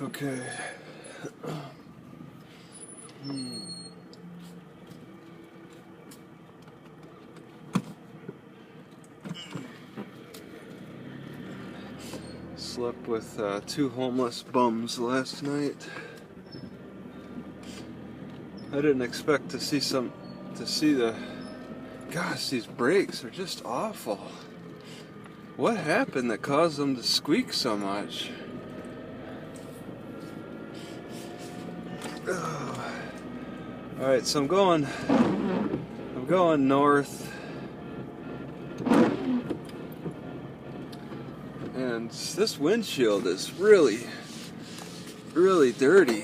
Okay. Slept with two homeless bums last night. I didn't expect to see gosh, these brakes are just awful. What happened that caused them to squeak so much? Alright, so I'm going north, and this windshield is really dirty.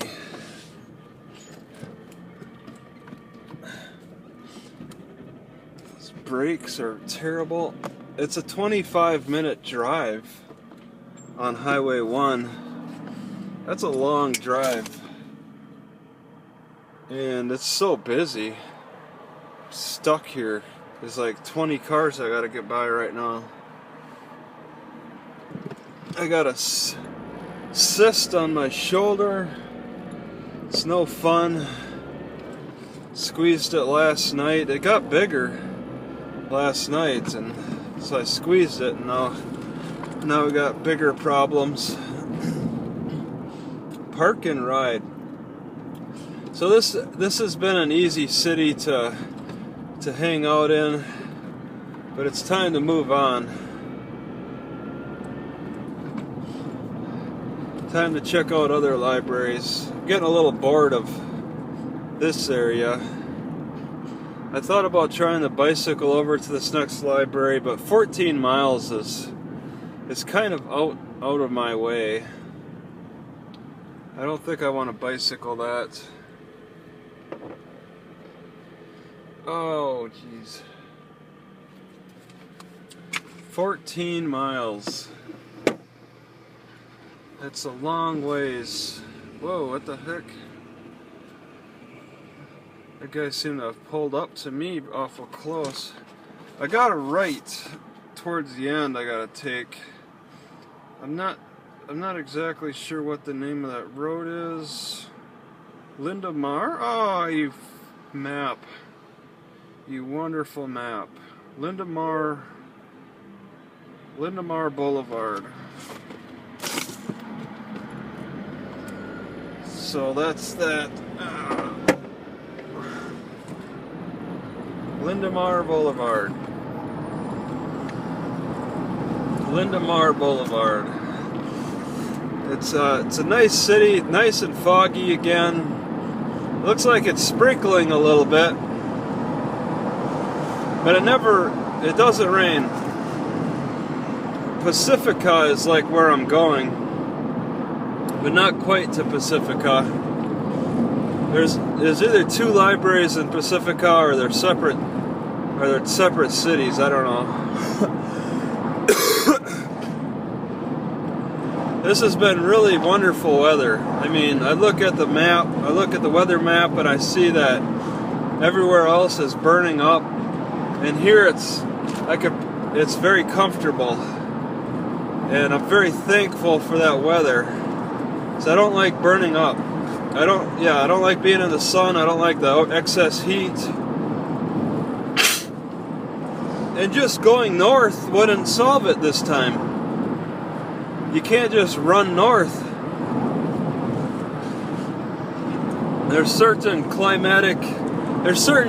These brakes are terrible. It's a 25-minute drive on Highway 1. That's a long drive. And it's so busy. I'm stuck here. There's like 20 cars I gotta get by right now. I got a cyst on my shoulder. It's no fun. Squeezed it last night. It got bigger last night, and so I squeezed it, and now we got bigger problems. Park and ride. So this has been an easy city to hang out in, but it's time to move on. Time to check out other libraries. I'm getting a little bored of this area. I thought about trying to bicycle over to this next library, but 14 miles is kind of out of my way. I don't think I want to bicycle that. Oh, jeez. 14 miles. That's a long ways. Whoa, what the heck? That guy seemed to have pulled up to me awful close. I got a right towards the end I gotta take. I'm not exactly sure what the name of that road is. Lindemar? Oh, you map. You wonderful map. Lindemar Boulevard. So that's that. Lindemar Boulevard. Lindemar Boulevard. It's a nice city, nice and foggy again. Looks like it's sprinkling a little bit, but it doesn't rain. Pacifica is like where I'm going, but not quite to Pacifica. There's either two libraries in Pacifica, or they're separate cities. I don't know. This has been really wonderful weather. I mean, I look at the map, I look at the weather map, and I see that everywhere else is burning up, and here it's very comfortable, and I'm very thankful for that weather. So I don't like burning up. I don't like being in the sun. I don't like the excess heat. And just going north wouldn't solve it this time. You can't just run north. There's certain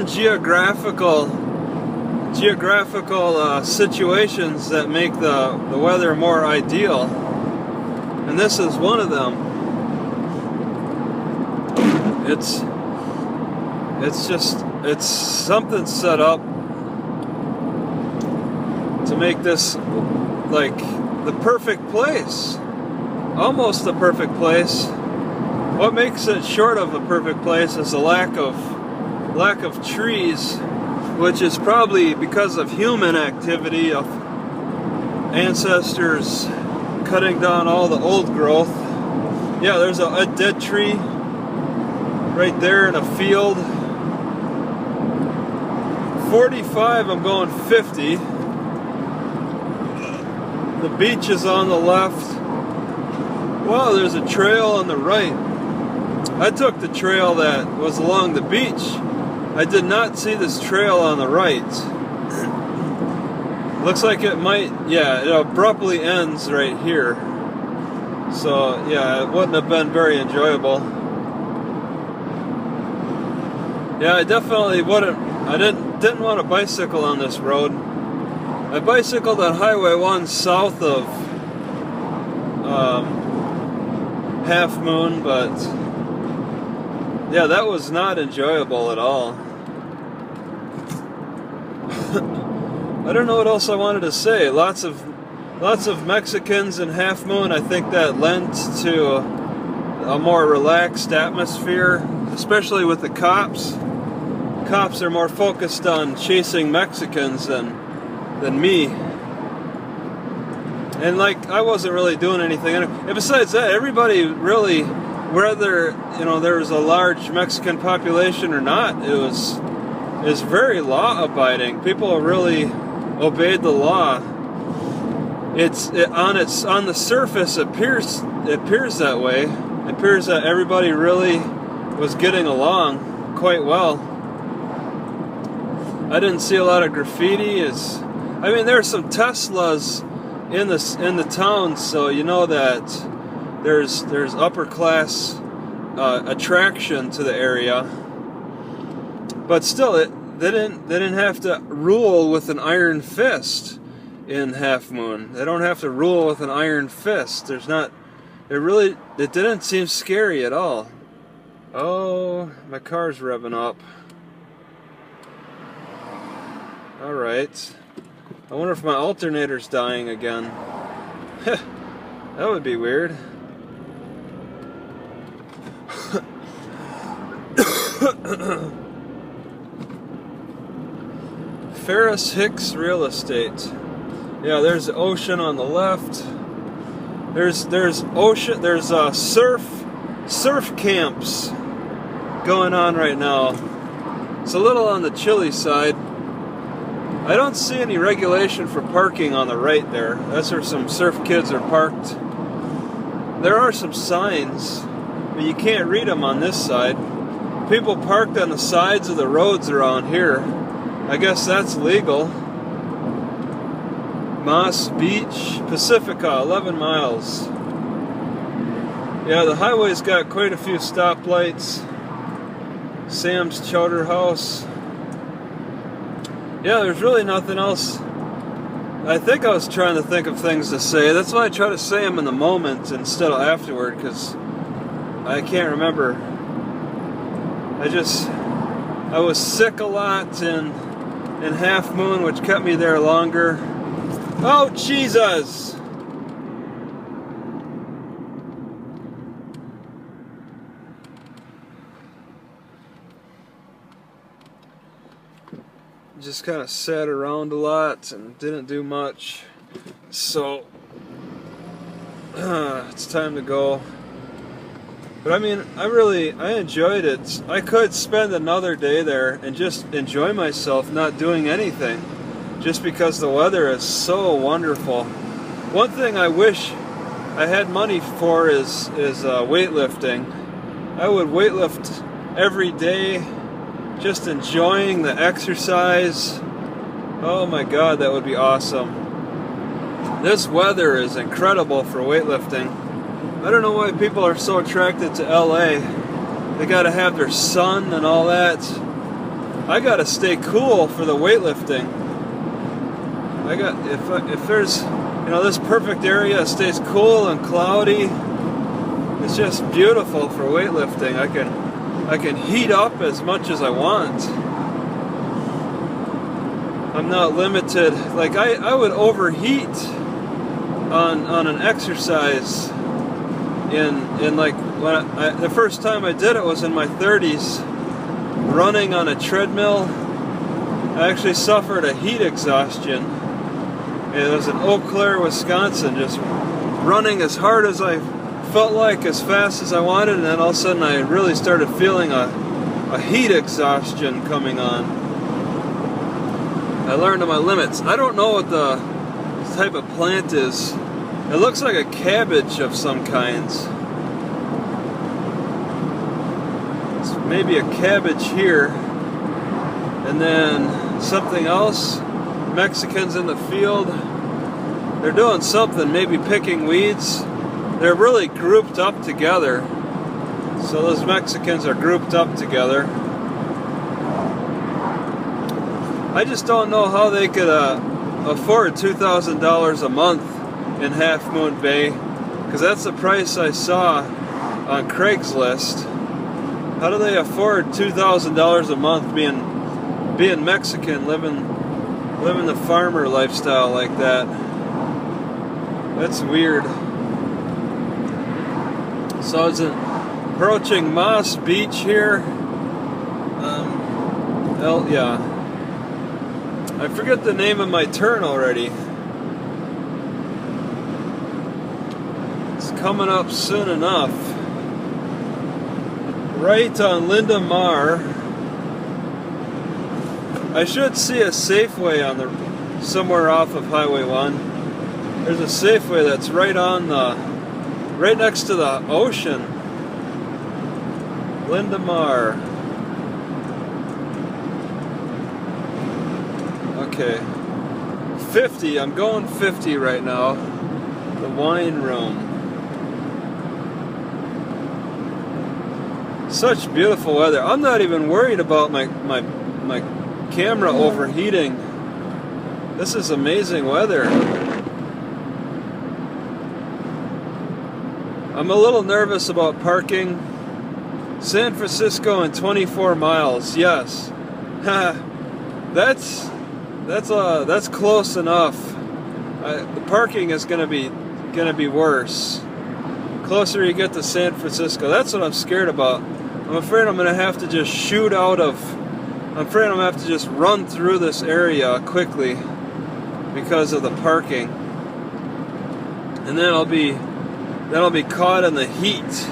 geographical situations that make the weather more ideal, and this is one of them. It's something set up to make this like the perfect place, almost the perfect place. What makes it short of the perfect place is the lack of trees, which is probably because of human activity, of ancestors cutting down all the old growth. Yeah, there's a dead tree right there in a field. 45, I'm going 50. The beach is on the left. Well, there's a trail on the right. I took the trail that was along the beach. I did not see this trail on the right. Looks like it might, yeah, it abruptly ends right here. So, yeah, it wouldn't have been very enjoyable. Yeah, I definitely wouldn't, I didn't want to bicycle on this road. I bicycled on Highway 1 south of Half Moon, but yeah, that was not enjoyable at all. I don't know what else I wanted to say. Lots of Mexicans in Half Moon. I think that lent to a more relaxed atmosphere, especially with the cops. Cops are more focused on chasing Mexicans than me. And like, I wasn't really doing anything. And besides that, everybody really, whether there was a large Mexican population or not, is very law-abiding. People really obeyed the law. On the surface, it appears that way. It appears that everybody really was getting along quite well. I didn't see a lot of graffiti. I mean, there are some Teslas in the town, so you know that there's upper class attraction to the area. But still, they didn't have to rule with an iron fist in Half Moon. They don't have to rule with an iron fist. It didn't seem scary at all. Oh, my car's revving up. Alright. I wonder if my alternator's dying again. That would be weird. Ferris Hicks Real Estate. Yeah, there's the ocean on the left. There's ocean. There's surf camps going on right now. It's a little on the chilly side. I don't see any regulation for parking on the right there. That's where some surf kids are parked. There are some signs, but you can't read them on this side. People parked on the sides of the roads around here. I guess that's legal. Moss Beach, Pacifica, 11 miles. Yeah, the highway's got quite a few stoplights. Sam's Chowder House. Yeah, there's really nothing else. I think I was trying to think of things to say. That's why I try to say them in the moment instead of afterward, because I can't remember. I was sick a lot in Half Moon, which kept me there longer. Oh, Jesus! Just kind of sat around a lot and didn't do much. So, it's time to go. But I mean, I enjoyed it. I could spend another day there and just enjoy myself not doing anything, just because the weather is so wonderful. One thing I wish I had money for is weightlifting. I would weightlift every day, just enjoying the exercise. Oh my God, that would be awesome. This weather is incredible for weightlifting. I don't know why people are so attracted to LA. They gotta have their sun and all that. I gotta stay cool for the weightlifting. If there's, this perfect area stays cool and cloudy, it's just beautiful for weightlifting. I can heat up as much as I want. I'm not limited. Like I would overheat on an exercise in like the first time I did it was in my 30s, running on a treadmill. I actually suffered a heat exhaustion. It was in Eau Claire, Wisconsin, just running as hard as I felt like, as fast as I wanted, and then all of a sudden I really started feeling a heat exhaustion coming on. I learned to my limits. I don't know what the type of plant is It looks like a cabbage of some kinds. It's maybe a cabbage here, and then something else. Mexicans in the field. They're doing something, maybe picking weeds. They're really grouped up together. So those Mexicans are grouped up together. I just don't know how they could afford $2,000 a month in Half Moon Bay, because that's the price I saw on Craigslist. How do they afford $2,000 a month being Mexican, living the farmer lifestyle like that? That's weird. So it's approaching Moss Beach here. Yeah. I forget the name of my turn already. It's coming up soon enough. Right on Linda Mar. I should see a Safeway on the somewhere off of Highway 1. There's a Safeway that's right next to the ocean. Linda Mar. Okay. 50. I'm going 50 right now. The wine room. Such beautiful weather. I'm not even worried about my camera overheating. This is amazing weather. I'm a little nervous about parking. San Francisco in 24 miles. Yes. That's close enough. The parking is gonna be worse. Closer you get to San Francisco. That's what I'm scared about. I'm afraid I'm gonna have to just I'm afraid I'm gonna have to just run through this area quickly because of the parking. And then I'll be caught in the heat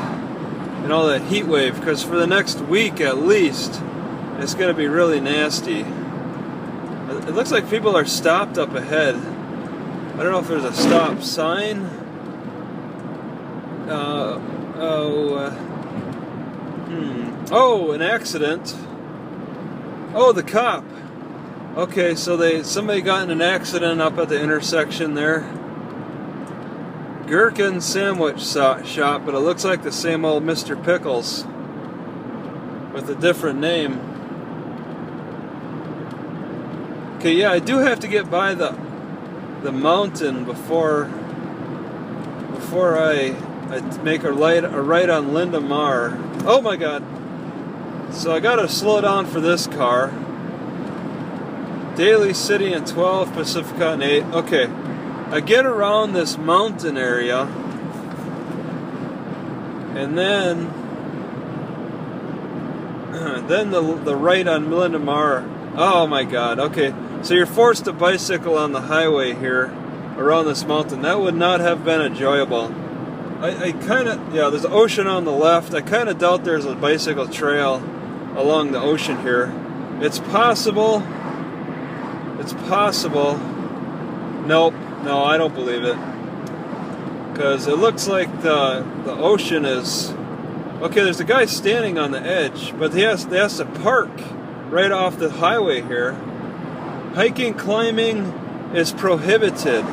and all that heat wave, because for the next week at least it's gonna be really nasty. It looks like people are stopped up ahead. I don't know if there's a stop sign. Oh, an accident. Oh, the cop. Okay, so somebody got in an accident up at the intersection there. Gherkin sandwich shop, but it looks like the same old Mr. Pickles with a different name. Okay, yeah, I do have to get by the mountain before I make a right on Linda Mar. Oh my God! So I gotta slow down for this car. Daly City in 12, Pacifica in 8. Okay, I get around this mountain area, and then the right on Linda Mar. Oh my God! Okay, so you're forced to bicycle on the highway here around this mountain. That would not have been enjoyable. I kind of, yeah, there's the ocean on the left. I kind of doubt there's a bicycle trail along the ocean here. It's possible. It's possible. Nope. No, I don't believe it. Because it looks like the ocean is... Okay, there's a guy standing on the edge, but they has to park right off the highway here. Hiking, climbing is prohibited.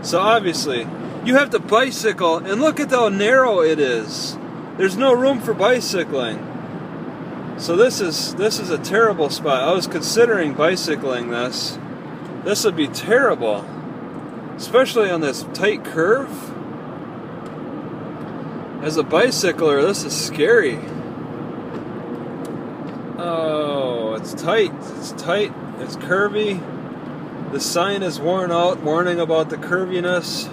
So obviously, you have to bicycle, and look at how narrow it is. There's no room for bicycling. So this is a terrible spot. I was considering bicycling this. This would be terrible, especially on this tight curve. As a bicycler, this is scary. Oh, it's tight. It's tight. It's curvy. The sign is worn out, warning about the curviness.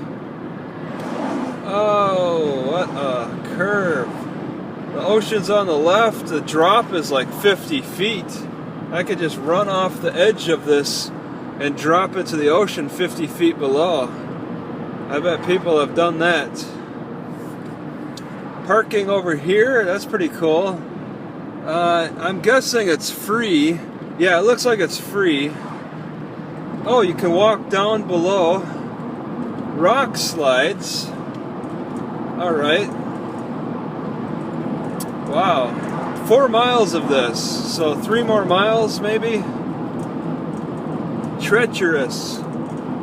Oh, what a curve. The ocean's on the left. The drop is like 50 feet. I could just run off the edge of this and drop it to the ocean 50 feet below. I bet people have done that. Parking over here, that's pretty cool. I'm guessing it's free. Yeah, it looks like it's free. Oh, you can walk down below, rock slides. All right. Wow. 4 miles of this. So 3 more miles maybe. Treacherous.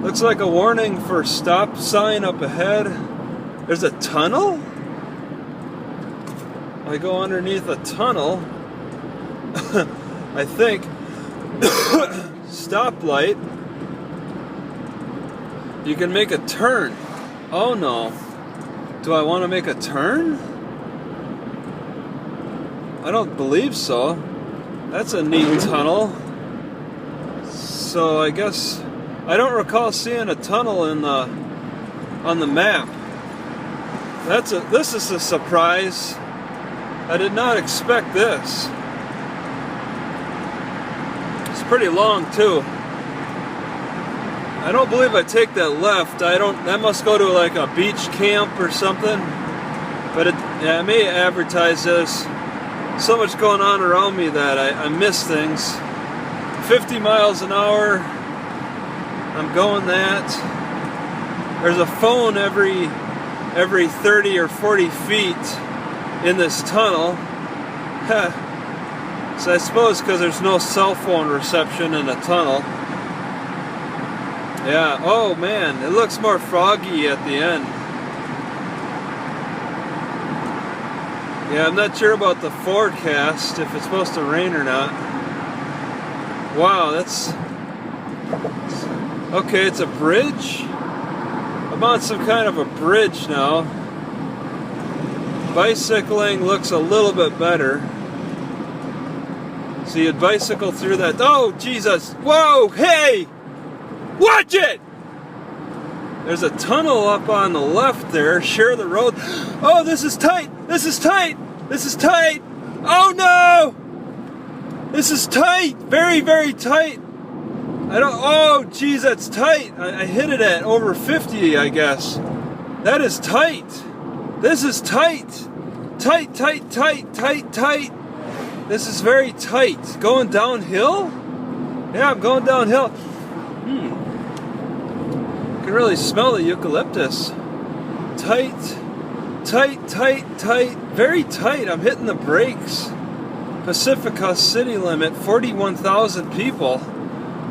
Looks like a warning for stop sign up ahead. There's a tunnel? I go underneath a tunnel. I think. Stoplight. You can make a turn. Oh no. Do I want to make a turn? I don't believe so. That's a neat tunnel. So I guess I don't recall seeing a tunnel in on the map. This is a surprise. I did not expect this. It's pretty long too. I don't believe I take that left. That must go to like a beach camp or something. But it may advertise this. So much going on around me that I miss things. 50 miles an hour. I'm going that. There's a phone every 30 or 40 feet in this tunnel. So I suppose because there's no cell phone reception in a tunnel. Yeah, oh man, it looks more foggy at the end. Yeah, I'm not sure about the forecast, if it's supposed to rain or not. Wow, that's... Okay, it's a bridge? I'm on some kind of a bridge now. Bicycling looks a little bit better. So you'd bicycle through that... Oh, Jesus! Whoa, hey! Watch it! There's a tunnel up on the left there. Share the road. Oh, this is tight! This is tight! This is tight! Oh no! This is tight! Very, very tight! Oh, geez, that's tight! I hit it at over 50, I guess. That is tight! This is tight! Tight, tight, tight, tight, tight! This is very tight. Going downhill? Yeah, I'm going downhill. You can really smell the eucalyptus. Tight, tight, tight, tight, very tight. I'm hitting the brakes. Pacifica city limit, 41,000 people.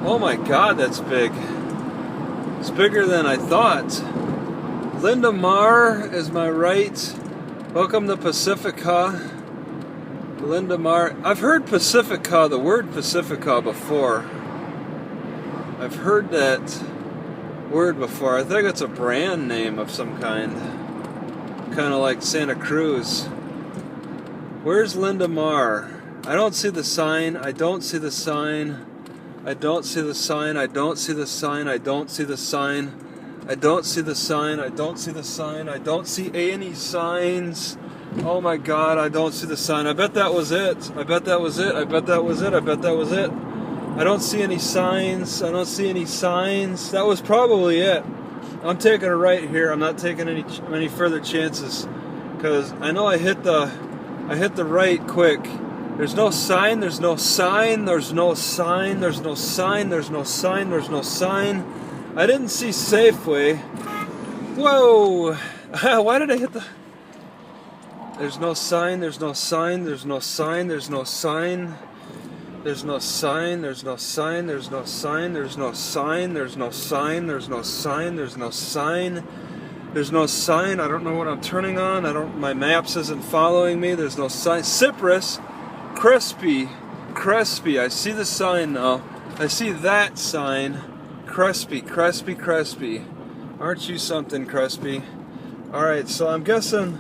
Oh my God, that's big. It's bigger than I thought. Linda Mar is my right. Welcome to Pacifica. Linda Mar. I've heard Pacifica, the word Pacifica, before. I've heard that word before. I think it's a brand name of some kind. Kind of like Santa Cruz. Where's Linda Mar? I don't see the sign. I don't see the sign. I don't see the sign. I don't see the sign. I don't see the sign. I don't see the sign. I don't see the sign. I don't see any signs. Oh my God, I don't see the sign. I bet that was it. I bet that was it. I bet that was it. I bet that was it. I don't see any signs. I don't see any signs. That was probably it. I'm taking a right here. I'm not taking any further chances because I know I hit the right quick. There's no sign. There's no sign. There's no sign. There's no sign. There's no sign. There's no sign. I didn't see Safeway. Whoa! Why did I hit the... There's no sign. There's no sign. There's no sign. There's no sign. There's no sign, there's no sign, there's no sign, there's no sign, there's no sign, there's no sign, there's no sign, there's no sign. I don't know what I'm turning on. My maps isn't following me. There's no sign. Cypress, Crespi. I see the sign now. I see that sign. Crespi. Aren't you something, Crespi? Alright, so I'm guessing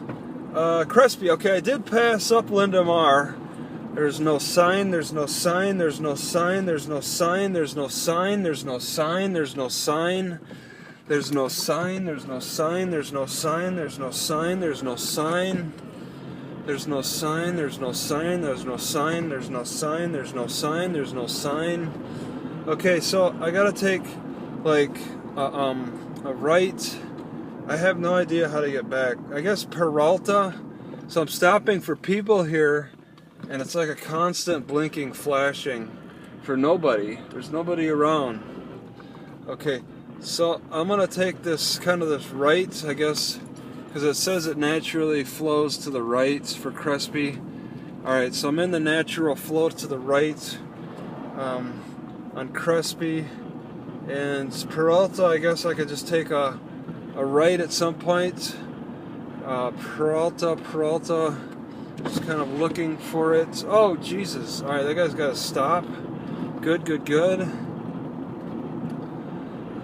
Crespi. Okay, I did pass up Linda Mar. There's no sign, there's no sign, there's no sign, there's no sign, there's no sign, there's no sign, there's no sign, there's no sign, there's no sign, there's no sign, there's no sign, there's no sign, there's no sign, there's no sign, there's no sign, there's no sign, there's no sign, there's no sign. Okay, so I gotta take like a right. I have no idea how to get back. I guess Peralta. So I'm stopping for people here. And it's like a constant blinking, flashing for nobody. There's nobody around. Okay, So I'm gonna take this right, I guess, because it says it naturally flows to the right for Crespi. Alright, so I'm in the natural flow to the right on Crespi. And Peralta, I guess I could just take a right at some point. Peralta, just kind of looking for it. Oh, Jesus. Alright, that guy's got to stop. Good.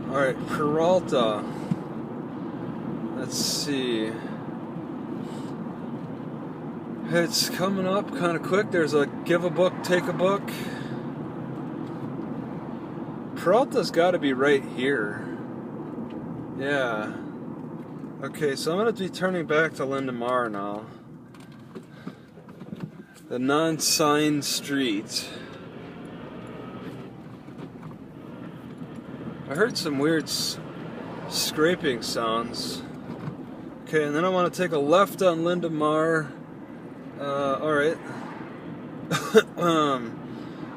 Alright, Peralta. Let's see. It's coming up kind of quick. There's a give a book, take a book. Peralta's got to be right here. Yeah. Okay, so I'm going to be turning back to Lindemar now. The non-signed street. I heard some weird scraping sounds. Okay, and then I want to take a left on Lindemar. Alright.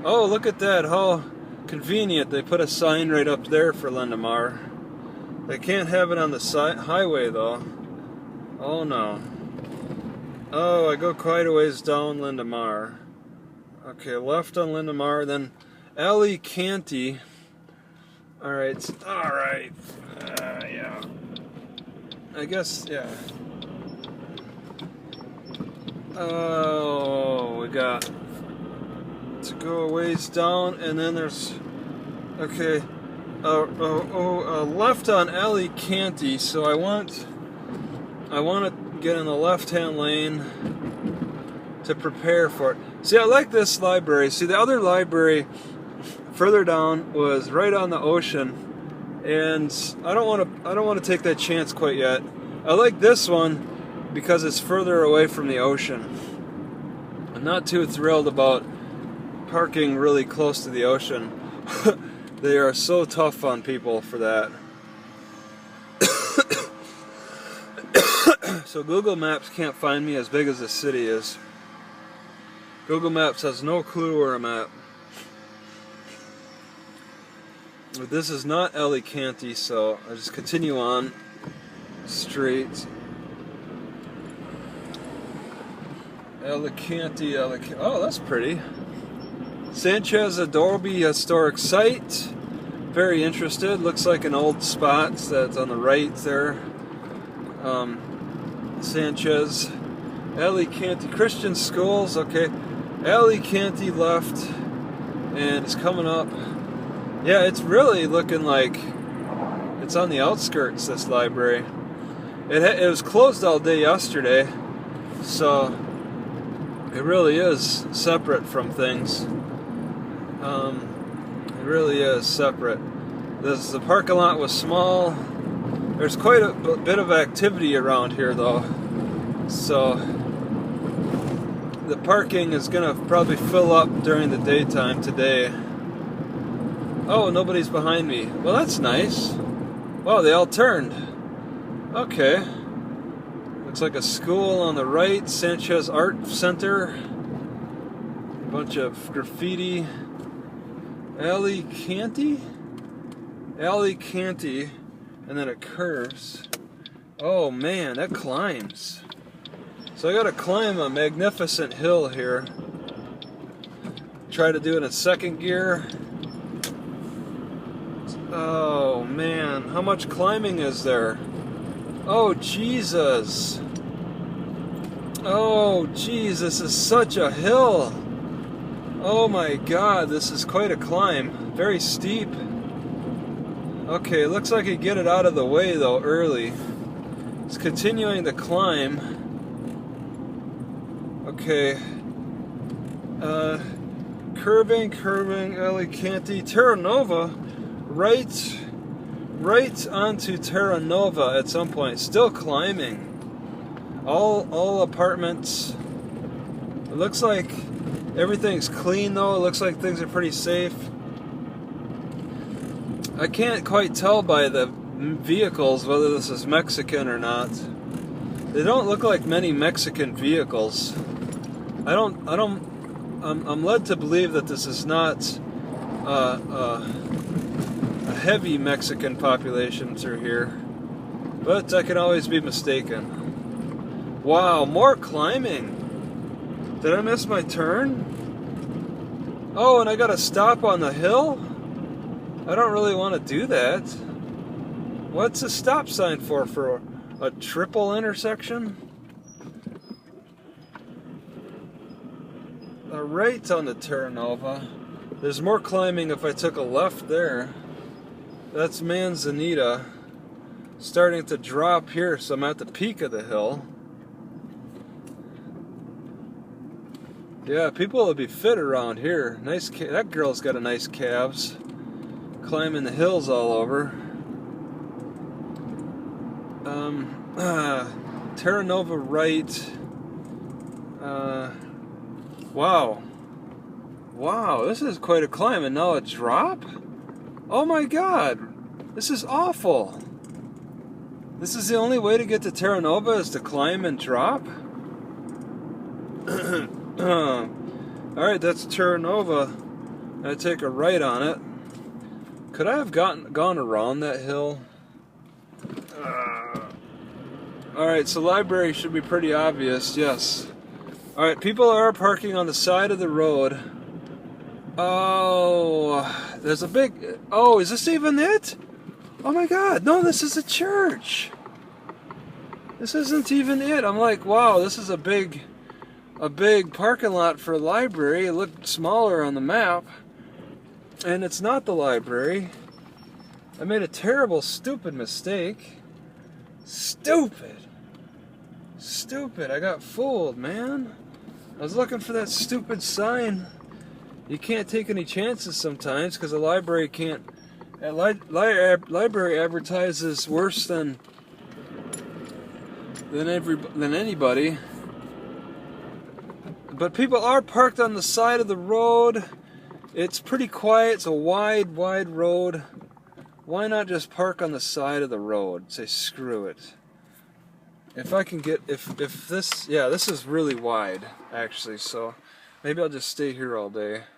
Oh, look at that. How convenient. They put a sign right up there for Lindemar. They can't have it on the highway, though. Oh, no. Oh, I go quite a ways down Lindemar. Okay, left on Lindemar, then Alicante. Alright. Yeah. I guess, yeah. Oh, we got to go a ways down, and then there's, okay, left on Alicante, so I want to get in the left-hand lane to prepare for it. See, I like this library. See, the other library further down was right on the ocean, and I don't want to take that chance quite yet. I like this one because it's further away from the ocean. I'm not too thrilled about parking really close to the ocean. They are so tough on people for that. So Google Maps can't find me as big as the city is. Google Maps has no clue where I'm at. But this is not Alicante, so I just continue on straight. Alicante. Oh, that's pretty. Sanchez Adobe Historic Site. Very interested. Looks like an old spot that's on the right there. Sanchez. Alicante Christian Schools. Okay. Alicante left. And it's coming up. Yeah, it's really looking like it's on the outskirts, this library. It was closed all day yesterday. So it really is separate from things. It really is separate. The parking lot was small. There's quite a bit of activity around here, though. So the parking is going to probably fill up during the daytime today. Oh, nobody's behind me. Well, that's nice. Wow, they all turned. Okay. Looks like a school on the right. Sanchez Art Center. A bunch of graffiti. Alicante? Alicante. And then it curves. Oh man, that climbs. So I gotta climb a magnificent hill here. Try to do it in second gear. Oh man, how much climbing is there? Oh Jesus. Oh geez, this is such a hill. Oh my God, this is quite a climb. Very steep. Okay, looks like I get it out of the way though early. It's continuing to climb. Okay. Curving, Alicante, Terra Nova. Right onto Terra Nova at some point. Still climbing. All apartments. It looks like everything's clean though. It looks like things are pretty safe. I can't quite tell by the vehicles whether this is Mexican or not. They don't look like many Mexican vehicles. I'm led to believe that this is not a heavy Mexican population through here, but I can always be mistaken. Wow, more climbing. Did I miss my turn? Oh, and I gotta stop on the hill? I don't really want to do that. What's a stop sign for? For a triple intersection? A right on the Terra Nova. There's more climbing if I took a left there. That's Manzanita. Starting to drop here, so I'm at the peak of the hill. Yeah, people will be fit around here. Nice, that girl's got a nice calves. Climbing the hills all over. Terra Nova right. Wow. Wow, this is quite a climb, and now a drop? Oh my god, this is awful. This is the only way to get to Terra Nova is to climb and drop? Alright, that's Terra Nova. I take a right on it. Could I have gone around that hill? Alright, so library should be pretty obvious, yes. Alright, people are parking on the side of the road. Oh, there's a big... Oh, is this even it? Oh my god, no, this is a church. This isn't even it. I'm like, wow, this is a big parking lot for a library. It looked smaller on the map. And it's not the library. I made a terrible, stupid mistake. Stupid. Stupid. I got fooled, man. I was looking for that stupid sign. You can't take any chances sometimes because the library can't. Library advertises worse than anybody. But people are parked on the side of the road. It's pretty quiet. It's a wide road. Why not just park on the side of the road? Say screw it. If I can get if this, yeah, this is really wide actually. So maybe I'll just stay here all day.